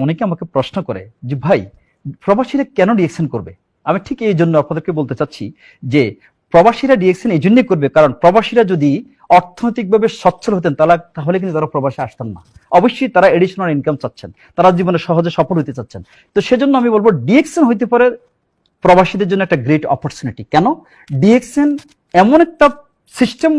অনেকে আমাকে প্রশ্ন করে যে ভাই প্রবাসীরা কেন ডিএক্সএন করবে। আমি ঠিক এই জন্য আপনাদেরকে বলতে চাচ্ছি যে প্রবাসীরা ডিএক্সএন এই জন্যই করবে, কারণ প্রবাসীরা যদি অর্থনৈতিকভাবে সচ্ছল হতেন তাহলে কিন্তু তারা প্রবাসে আসতেন না। অবশ্যই তারা এডিশনাল ইনকাম চাচ্ছেন, তারা জীবনে সহজে সফল হতে চাচ্ছেন। তো সেজন্য আমি বলবো ডিএক্সএন হইতে পারে প্রবাসীদের জন্য একটা গ্রেট অপরচুনিটি। কেন? ডিএক্সএন এমন একটা সিস্টেম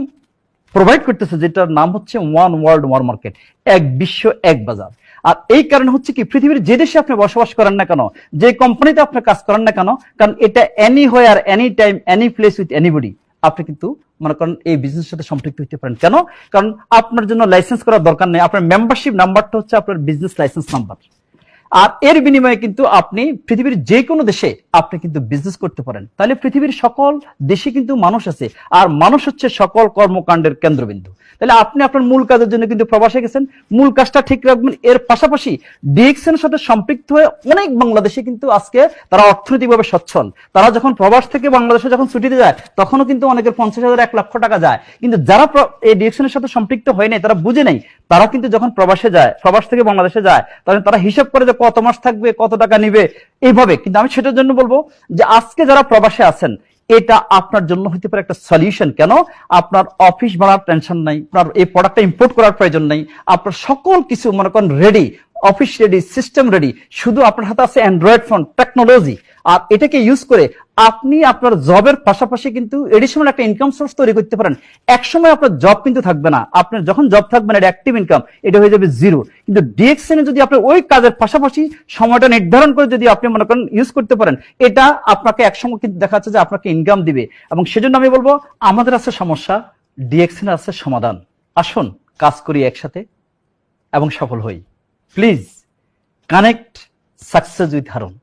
প্রোভাইড করতেছে যেটার নাম হচ্ছে ওয়ান ওয়ার্ল্ড ওয়ান মার্কেট, এক বিশ্ব এক বাজার। আর এই কারণে হচ্ছে কি, পৃথিবীর যে দেশে আপনি বসবাস করেন না কেন, যে কোম্পানিতে আপনি কাজ করেন না কেন, কারণ এটা any where any time any place with anybody, আপনি কিন্তু মনে করেন এই বিজনেসের সাথে সম্পৃক্ত হতে পারেন। কেন? কারণ আপনার জন্য লাইসেন্স করার দরকার নেই, আপনার মেম্বারশিপ নাম্বারটা হচ্ছে আপনার বিজনেস লাইসেন্স নাম্বার। আর এর বিনিময়ে কিন্তু আপনি পৃথিবীর যে কোনো দেশে আপনি কিন্তু বিজনেস করতে পারেন। তাহলে পৃথিবীর সকল দেশে কিন্তু মানুষ আছে, আর মানুষ হচ্ছে সকল কর্মকাণ্ডের কেন্দ্রবিন্দু। তাহলে আপনি আপনার মূল কাজের জন্য কিন্তু প্রবাসে গেছেন, মূল কাজটা ঠিক রাখবেন। এর পাশাপাশি ডিএক্সএন এর সাথে সম্পৃক্ত হয়ে অনেক বাংলাদেশে কিন্তু আজকে তারা অর্থনৈতিকভাবে সচ্ছল। তারা যখন প্রবাস থেকে বাংলাদেশে যখন ছুটিতে যায় তখনও কিন্তু অনেকের 50,000 1 লক্ষ টাকা যায়। কিন্তু যারা এই ডিএক্সএন এর সাথে সম্পৃক্ত হয় নাই, তারা বুঝে নাই, তারা কিন্তু যখন প্রবাসে যায়, প্রবাস থেকে বাংলাদেশে যায়, তখন তারা হিসাব করে যে কত মাস থাকবে, কত টাকা নিবে, এইভাবে। কিন্তু আমি সেটার জন্য বলবো যে আজকে যারা প্রবাসে আছেন, এটা আপনার জন্য হতে পারে একটা সলিউশন। কেন? আপনার অফিস ভাড়ার টেনশন নাই, আপনার এই প্রোডাক্টটা ইম্পোর্ট করার প্রয়োজন নাই, আপনার সকল কিছু মনে করেন ready, office ready, system ready, শুধু আপনার হাতে আছে অ্যান্ড্রয়েড ফোন টেকনোলজি। আর এটাকে ইউজ করে আপনি আপনার জবের পাশাপাশি কিন্তু এডিশনাল একটা ইনকাম সোর্স তৈরি করতে পারেন। একসময় আপনার জব কিন্তু থাকবে না, আপনার যখন জব থাকবে না, এটা অ্যাক্টিভ ইনকাম, এটা হয়ে যাবে জিরো। কিন্তু ডিএক্সএন যদি আপনি ওই কাজের পাশাপাশি সময়টা নির্ধারণ করে যদি আপনি মনে করেন ইউজ করতে পারেন, এটা আপনাকে একসময় কিন্তু দেখা যাচ্ছে যে আপনাকে ইনকাম দিবে। এবং সেজন্য আমি বলবো আমাদের আছে সমস্যা, ডিএক্সএন আছে সমাধান। আসুন কাজ করি একসাথে এবং সফল হই। Please connect success with Harun.